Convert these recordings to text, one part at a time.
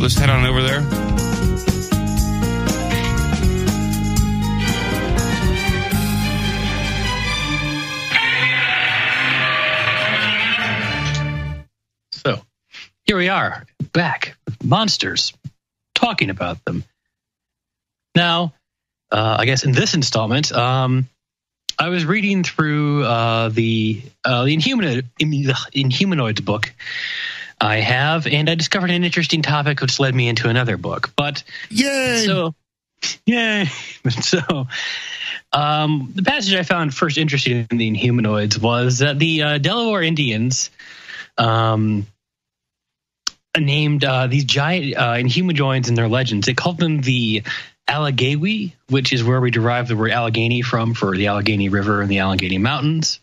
Let's head on over there. So, here we are, back with monsters, talking about them. Now, I guess in this installment, I was reading through the Inhumanoids book I have, and I discovered an interesting topic which led me into another book. But yay! So, the passage I found first interesting in the Inhumanoids was that the Delaware Indians named these giant Inhumanoids in their legends. They called them the Allegheny, which is where we derive the word Allegheny from, for the Allegheny River and the Allegheny Mountains.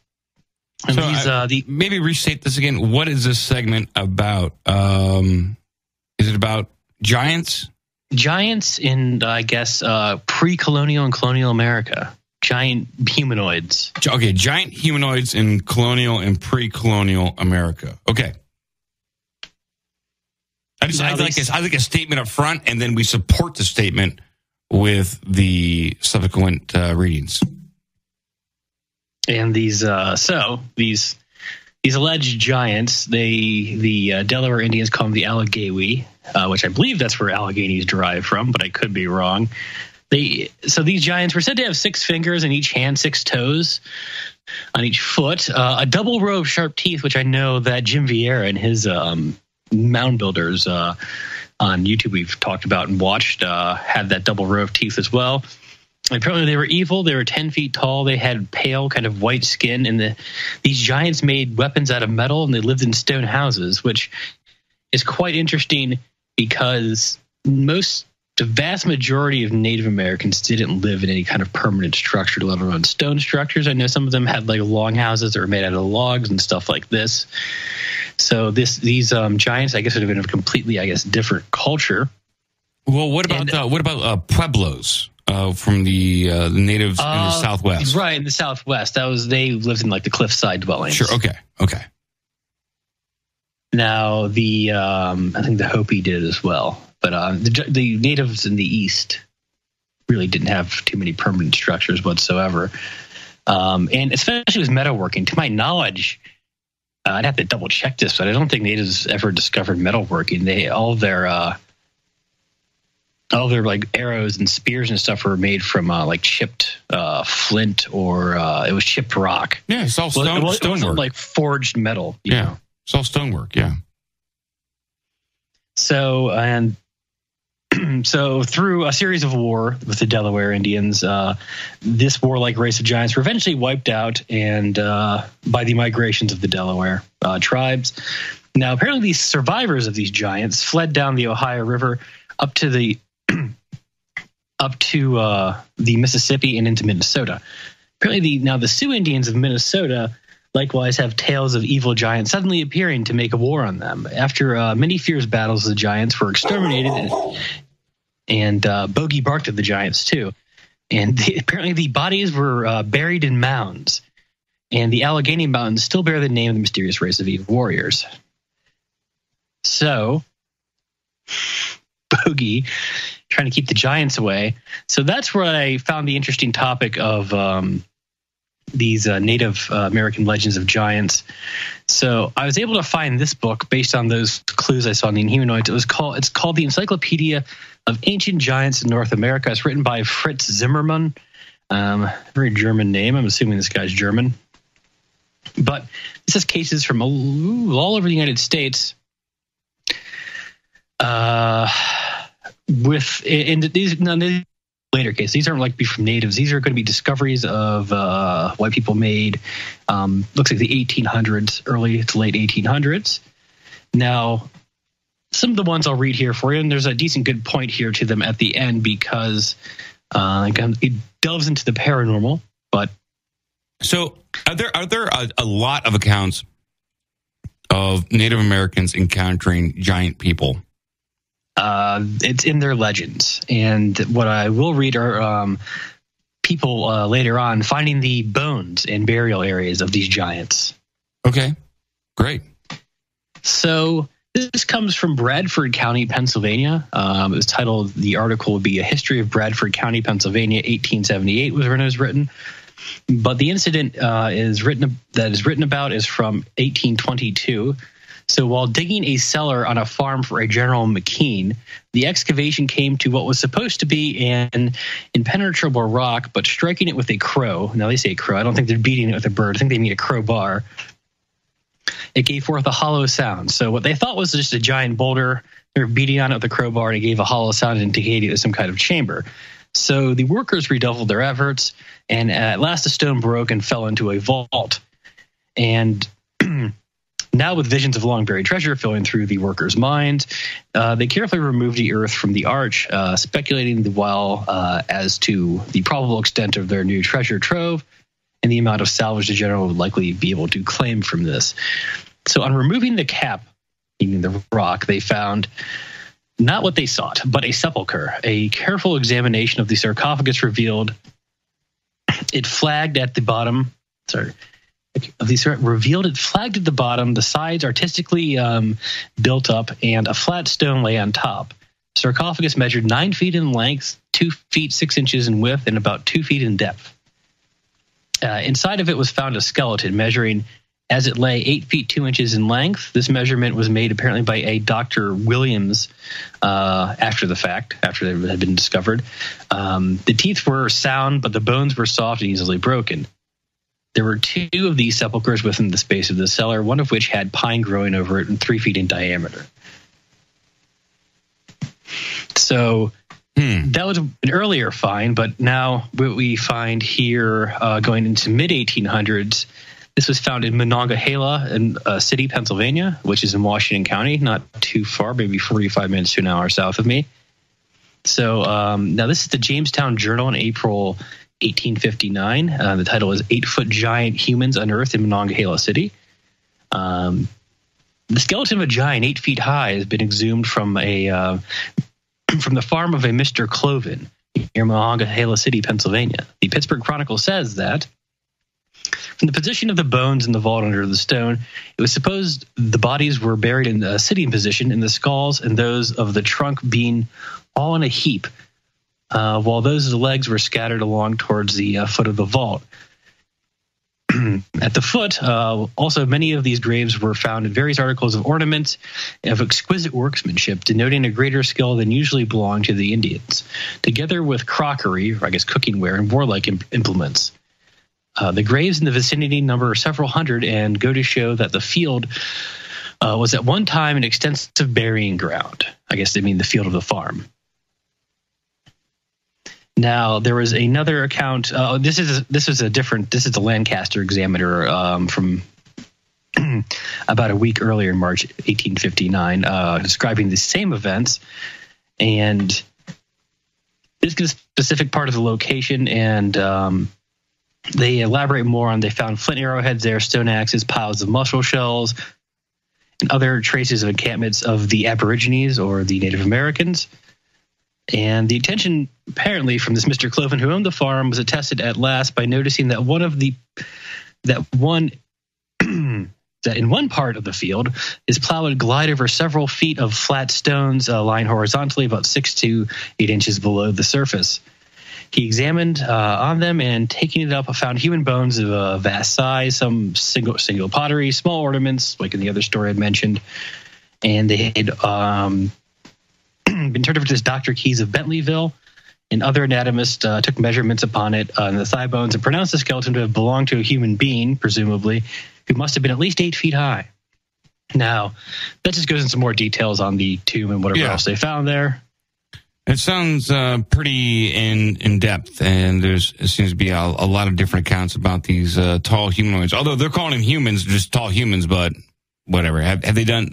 And so maybe restate this again. What is this segment about? Is it about giants? Giants in, I guess, pre-colonial and colonial America. Giant humanoids. Okay, giant humanoids in colonial and pre-colonial America. Okay. I'd like a statement up front, and then we support the statement with the subsequent readings. And these alleged giants, the Delaware Indians call them the Allegheny, which I believe that's where Allegheny is derived from, but I could be wrong. So these giants were said to have 6 fingers in each hand, 6 toes on each foot, a double row of sharp teeth, which I know that Jim Vieira and his mound builders on YouTube we've talked about and watched had that double row of teeth as well. Apparently they were evil. They were 10 feet tall. They had pale, kind of white skin, and these giants made weapons out of metal, and they lived in stone houses, which is quite interesting because the vast majority of Native Americans didn't live in any kind of permanent structure, let alone stone structures. I know some of them had like long houses that were made out of logs and stuff like this. So these giants, I guess, would have been a completely, I guess, different culture. Well, what about pueblos from the natives in the Southwest? Right, in the Southwest. They lived in like the cliffside dwellings. Sure. Okay. Now I think the Hopi did as well, but the natives in the East really didn't have too many permanent structures whatsoever, and especially with metalworking. To my knowledge, I'd have to double check this, but I don't think natives ever discovered metalworking. All their like arrows and spears and stuff were made from like chipped flint or it was chipped rock. Yeah, it's all stonework. It wasn't like forged metal. You know? It's all stonework. Yeah. So so through a series of war with the Delaware Indians, this warlike race of giants were eventually wiped out and by the migrations of the Delaware tribes. Now, apparently, these survivors of these giants fled down the Ohio River up to the Mississippi and into Minnesota. Apparently, the Sioux Indians of Minnesota likewise have tales of evil giants suddenly appearing to make a war on them. After many fierce battles, the giants were exterminated, and Bogey barked at the giants too. And apparently the bodies were buried in mounds, and the Allegheny Mountains still bear the name of the mysterious race of evil warriors. So, Bogey trying to keep the giants away. So that's where I found the interesting topic of these Native American legends of giants. So I was able to find this book based on those clues I saw in the Inhumanoids. It's called the Encyclopedia of Ancient Giants in North America. It's written by Fritz Zimmermann. Very German name. I'm assuming this guy's German. But this has cases from all over the United States. These later cases, these aren't like from natives. These are going to be discoveries of white people made. Looks like the 1800s, early to late 1800s. Now, some of the ones I'll read here for you, and there's a decent good point here to them at the end because it delves into the paranormal. But so, are there a lot of accounts of Native Americans encountering giant people? It's in their legends. And what I will read are people later on finding the bones and burial areas of these giants. Okay, great. So this comes from Bradford County, Pennsylvania. It was titled, the article would be A History of Bradford County, Pennsylvania, 1878 was when it was written. But the incident is written about is from 1822. So while digging a cellar on a farm for a General McKean, the excavation came to what was supposed to be an impenetrable rock, but striking it with a crow. Now they say crow. I don't think they're beating it with a bird. I think they mean a crowbar. It gave forth a hollow sound. So what they thought was just a giant boulder. They were beating on it with a crowbar, and it gave a hollow sound indicating it was some kind of chamber. So the workers redoubled their efforts, and at last the stone broke and fell into a vault. And now, with visions of long-buried treasure filling through the workers' minds, they carefully removed the earth from the arch, speculating the while as to the probable extent of their new treasure trove and the amount of salvage the general would likely be able to claim from this. So on removing the cap, meaning the rock, they found not what they sought, but a sepulcher. A careful examination of the sarcophagus revealed it flagged at the bottom. It flagged at the bottom, the sides artistically built up, and a flat stone lay on top. The sarcophagus measured 9 feet in length, 2 feet 6 inches in width, and about 2 feet in depth. Inside of it was found a skeleton measuring, as it lay, 8 feet 2 inches in length. This measurement was made apparently by a Dr. Williams after the fact, after it had been discovered. The teeth were sound, but the bones were soft and easily broken. There were 2 of these sepulchres within the space of the cellar, one of which had pine growing over it and 3 feet in diameter. So that was an earlier find, but now what we find here going into mid-1800s, this was found in Monongahela in City, Pennsylvania, which is in Washington County, not too far, maybe 45 minutes to an hour south of me. So now this is the Jamestown Journal in April 1859. The title is 8-Foot Giant Humans Unearthed in Monongahela City. The skeleton of a giant 8 feet high has been exhumed from from the farm of a Mr. Cloven near Monongahela City, Pennsylvania. The Pittsburgh Chronicle says that from the position of the bones in the vault under the stone, it was supposed the bodies were buried in a sitting position, and the skulls and those of the trunk being all in a heap, while those of the legs were scattered along towards the foot of the vault. At the foot, also many of these graves were found in various articles of ornament of exquisite workmanship, denoting a greater skill than usually belonged to the Indians, together with crockery, or I guess cookingware, and warlike implements. The graves in the vicinity number several hundred and go to show that the field was at one time an extensive burying ground. I guess they mean the field of the farm. Now, there was another account. This is the Lancaster Examiner from about a week earlier in March 1859, describing the same events. And this gives a specific part of the location, and they elaborate more on they found flint arrowheads there, stone axes, piles of mussel shells, and other traces of encampments of the Aborigines or the Native Americans. And the attention, apparently, from this Mr. Cloven who owned the farm was attested at last by noticing that that in one part of the field, his plow would glide over several feet of flat stones lying horizontally about 6 to 8 inches below the surface. He examined on them, and taking it up, found human bones of a vast size, some single pottery, small ornaments, like in the other story I mentioned, and they had been turned over to this Dr. Keyes of Bentleyville, and other anatomists took measurements upon it on the thigh bones and pronounced the skeleton to have belonged to a human being, presumably, who must have been at least 8 feet high. Now, that just goes into some more details on the tomb and whatever else they found there. It sounds pretty in depth, and it seems to be a lot of different accounts about these tall humanoids. Although they're calling them humans, just tall humans, but whatever. Have they done?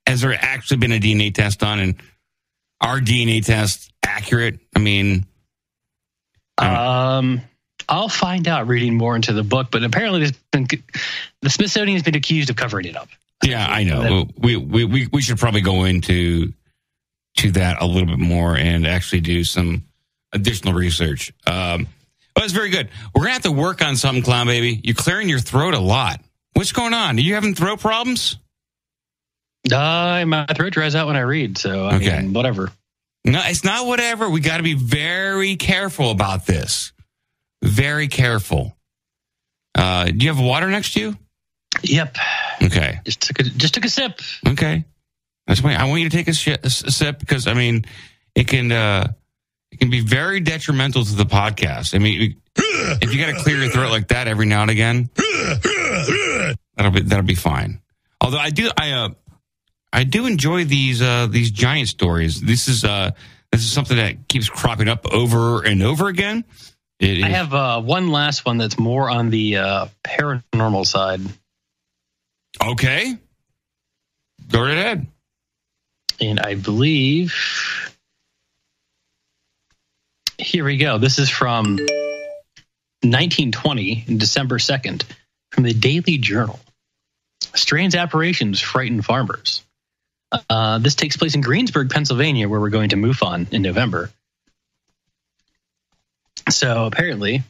Has there actually been a DNA test done, and are DNA tests accurate? I mean, I'll find out reading more into the book, but apparently the Smithsonian has been accused of covering it up. Yeah, I know. We should probably go into that a little bit more and actually do some additional research. But it's very good. We're gonna have to work on something, Clownbaby. You're clearing your throat a lot. What's going on? Are you having throat problems? My throat dries out when I read, so I mean, whatever. No, it's not whatever. We got to be very careful about this. Very careful. Do you have water next to you? Yep. Okay. Just took a sip. Okay. That's why I want you to take a sip because I mean it can be very detrimental to the podcast. I mean, if you got to clear your throat like that every now and again, that'll be fine. Although I do enjoy these giant stories. This is something that keeps cropping up over and over again. I have one last one that's more on the paranormal side. Okay. Go right ahead. And I believe, here we go. This is from 1920, December 2nd, from the Daily Journal. Strange apparitions frighten farmers. This takes place in Greensburg, Pennsylvania, where we're going to MUFON in November. So apparently,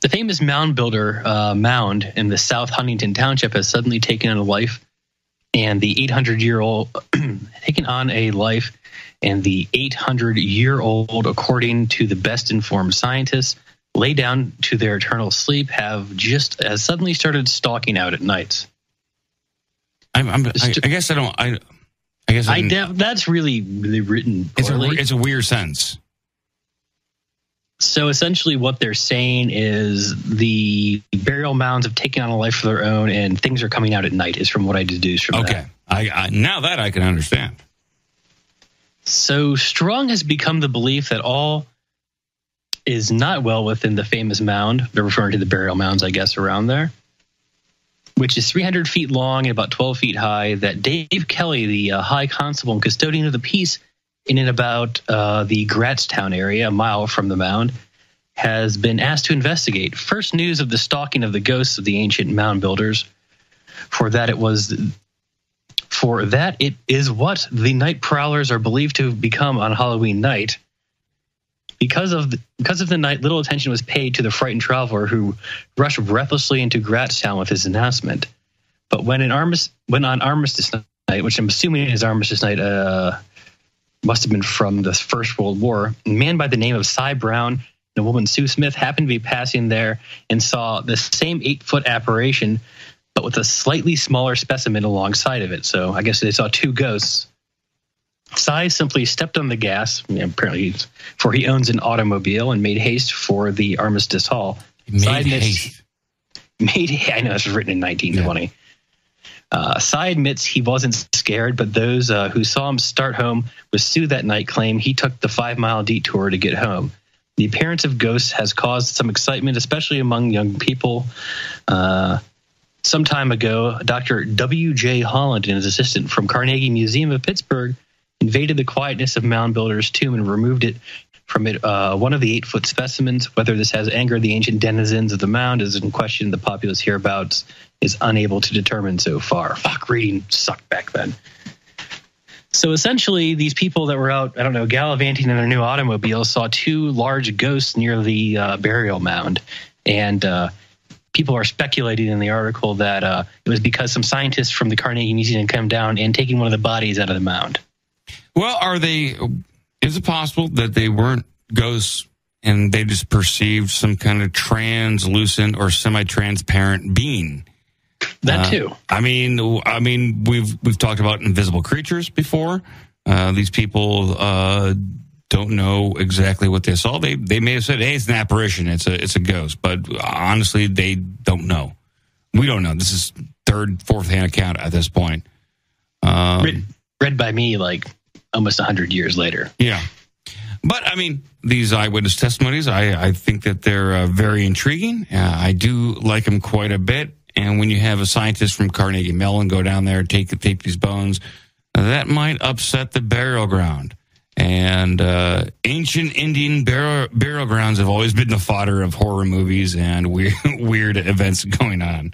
the famous mound builder mound in the South Huntington Township has suddenly taken on a life, and the 800-year-old taken on a life, and the 800-year-old, according to the best informed scientists, lay down to their eternal sleep, have just as suddenly started stalking out at nights. I guess I don't. I guess that's really written poorly. It's a weird sense. So essentially what they're saying is the burial mounds have taken on a life of their own and things are coming out at night is from what I deduced from that. Okay. I now that I can understand. So strong has become the belief that all is not well within the famous mound. They're referring to the burial mounds, I guess, around there, which is 300 feet long and about 12 feet high, that Dave Kelly, the high constable and custodian of the peace, in and about the Gratstown area, a mile from the mound, has been asked to investigate. First news of the stalking of the ghosts of the ancient mound builders. For that it is what the night prowlers are believed to become on Halloween night. Because of the night, little attention was paid to the frightened traveler who rushed breathlessly into Gratstown with his announcement. But when on Armistice Night, which I'm assuming is Armistice Night, must have been from the First World War, a man by the name of Cy Brown and a woman, Sue Smith, happened to be passing there and saw the same 8-foot apparition, but with a slightly smaller specimen alongside of it. So I guess they saw two ghosts. Cy simply stepped on the gas, apparently, for he owns an automobile, and made haste for the Armistice Hall. Made haste. I know this was written in 1920. Yeah. Cy admits he wasn't scared, but those who saw him start home with Sue that night claim he took the 5-mile detour to get home. The appearance of ghosts has caused some excitement, especially among young people. Some time ago, Dr. W.J. Holland and his assistant from Carnegie Museum of Pittsburgh invaded the quietness of Mound Builder's tomb and removed it from it. One of the 8-foot specimens. Whether this has angered the ancient denizens of the mound is in question. The populace hereabouts is unable to determine so far. Fuck, reading sucked back then. So essentially, these people that were out, gallivanting in their new automobiles saw two large ghosts near the burial mound. And people are speculating in the article that it was because some scientists from the Carnegie Museum come down and taking one of the bodies out of the mound. Well, is it possible that they weren't ghosts and they just perceived some kind of translucent or semi-transparent being? That too. I mean, we've talked about invisible creatures before. These people don't know exactly what they saw. They may have said, "Hey, it's an apparition. It's a ghost," but honestly, they don't know. We don't know. This is third, fourth hand account at this point. Read by me like almost 100 years later. Yeah. But, I mean, these eyewitness testimonies, I think that they're very intriguing. I do like them quite a bit. And when you have a scientist from Carnegie Mellon go down there and take these bones, that might upset the burial ground. And ancient Indian burial grounds have always been the fodder of horror movies and weird events going on.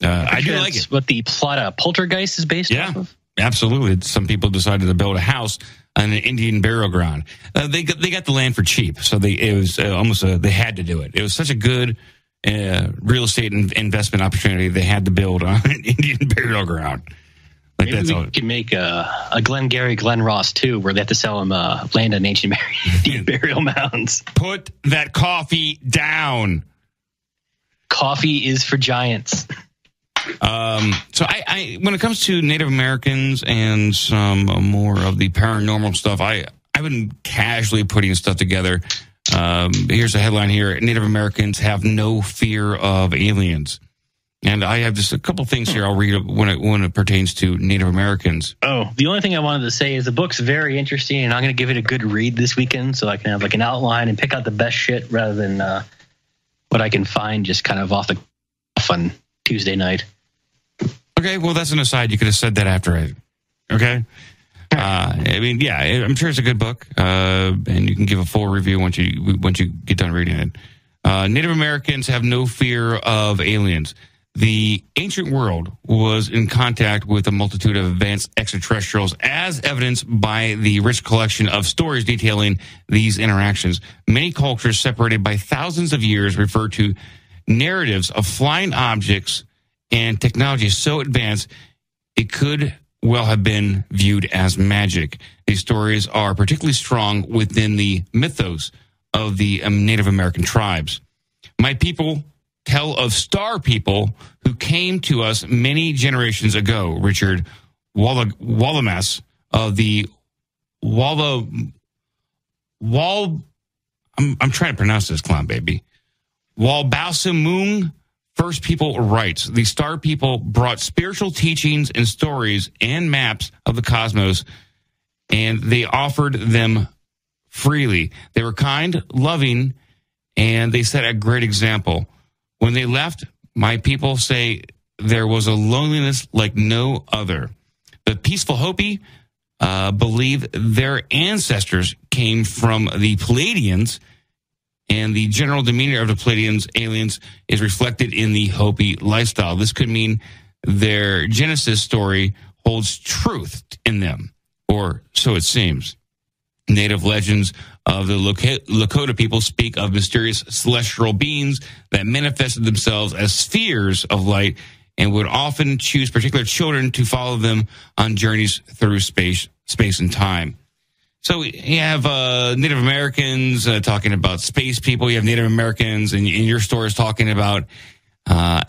I do like it. What the plot of Poltergeist is based off of? Absolutely. Some people decided to build a house on an Indian burial ground. They got the land for cheap, so they had to do it. It was such a good real estate investment opportunity. They had to build on an Indian burial ground. Like Maybe we could make a Glengarry Glen Ross too, where they have to sell him land on ancient deep burial mounds. Put that coffee down. Coffee is for giants. So I when it comes to Native Americans and some more of the paranormal stuff, I've been casually putting stuff together. Here's a headline here: Native Americans have no fear of aliens. And I have just a couple things here I'll read when it pertains to Native Americans. Oh, the only thing I wanted to say is the book's very interesting, and I'm going to give it a good read this weekend so I can have like an outline and pick out the best shit rather than what I can find just kind of off on Tuesday night. Okay, well, that's an aside. You could have said that after it. Okay? I mean, yeah, I'm sure it's a good book, and you can give a full review once you get done reading it. Native Americans have no fear of aliens. The ancient world was in contact with a multitude of advanced extraterrestrials, as evidenced by the rich collection of stories detailing these interactions. Many cultures separated by thousands of years refer to narratives of flying objects and technology so advanced it could well have been viewed as magic. These stories are particularly strong within the mythos of the Native American tribes. My people tell of star people who came to us many generations ago. Richard Wallamas of the I'm trying to pronounce this, Clownbaby. Walbausimung First People writes, the star people brought spiritual teachings and stories and maps of the cosmos, and they offered them freely. They were kind, loving, and they set a great example. When they left, my people say there was a loneliness like no other. The peaceful Hopi believe their ancestors came from the Pleiadians, and the general demeanor of the Pleiadians aliens is reflected in the Hopi lifestyle. This could mean their Genesis story holds truth in them, or so it seems. Native legends of the Lakota people speak of mysterious celestial beings that manifested themselves as spheres of light and would often choose particular children to follow them on journeys through space and time. So you have Native Americans talking about space people. You have Native Americans in your stories talking about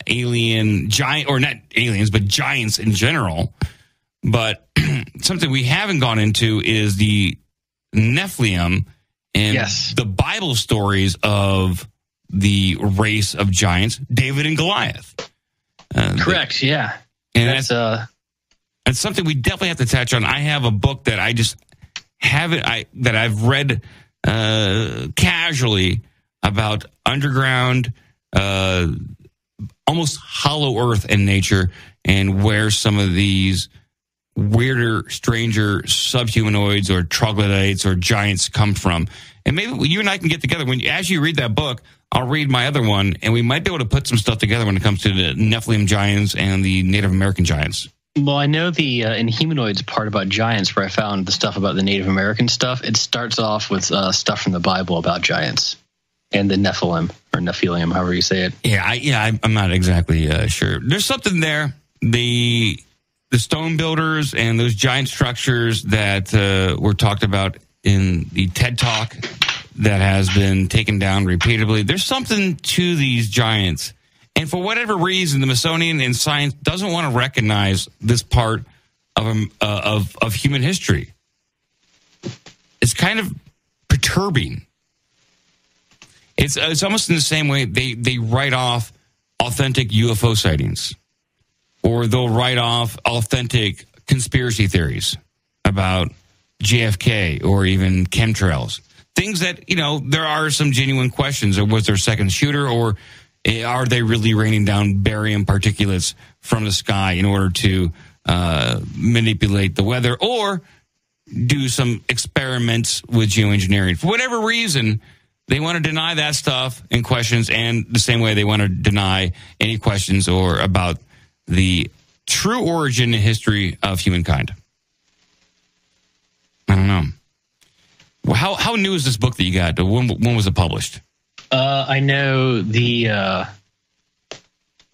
alien giant, or not aliens, but giants in general. But something we haven't gone into is the Nephilim and the Bible stories of the race of giants, David and Goliath. Correct, yeah. And that's something we definitely have to touch on. I have a book that I just that I've read casually about underground, almost hollow earth in nature, and where some of these weirder, stranger subhumanoids or troglodytes or giants come from. And maybe you and I can get together. As you read that book, I'll read my other one, and we might be able to put some stuff together when it comes to the Nephilim giants and the Native American giants. Well, I know the Inhumanoids part about giants, where I found the stuff about the Native American stuff. It starts off with stuff from the Bible about giants and the Nephilim, or Nephilim, however you say it. I'm not exactly sure. There's something there. The stone builders and those giant structures that were talked about in the TED Talk that has been taken down repeatedly. There's something to these giants. And for whatever reason, the Smithsonian and science doesn't want to recognize this part of human history. It's kind of perturbing. It's almost in the same way they write off authentic UFO sightings, or they'll write off authentic conspiracy theories about JFK or even chemtrails. Things that, there are some genuine questions. Or was there a second shooter, or are they really raining down barium particulates from the sky in order to manipulate the weather, or do some experiments with geoengineering? For whatever reason, they want to deny that stuff and questions, and the same way they want to deny any questions or about the true origin and history of humankind. I don't know. How new is this book that you got? When was it published? I know the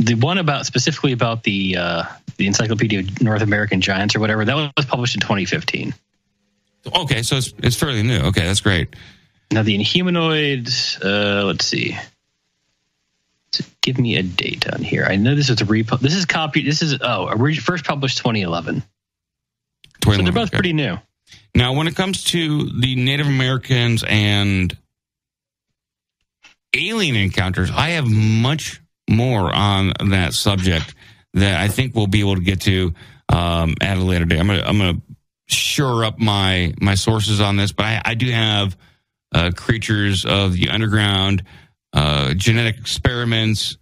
the one specifically about the Encyclopedia of North American Giants or whatever, that was published in 2015. Okay, so it's fairly new. Okay, that's great. Now the Inhumanoids, let's see. Give me a date on here. I know this is first published 2011. So they're both pretty new. Now, when it comes to the Native Americans and alien encounters, I have much more on that subject that I think we'll be able to get to at a later date. I'm gonna shore up my sources on this, but I do have creatures of the underground, genetic experiments,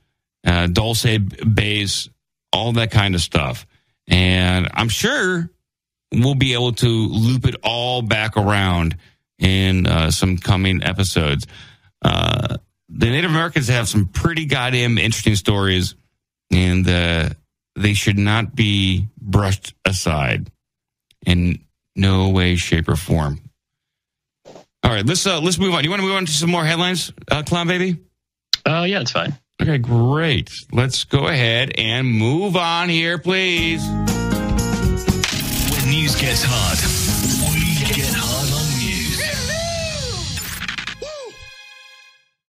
Dulce base, all that kind of stuff, and I'm sure we'll be able to loop it all back around in some coming episodes. The Native Americans have some pretty goddamn interesting stories, and they should not be brushed aside in no way, shape, or form. All right, let's move on. You want to move on to some more headlines, Clownbaby? Yeah, it's fine. Okay, great. Let's go ahead and move on here, please. When news gets hot,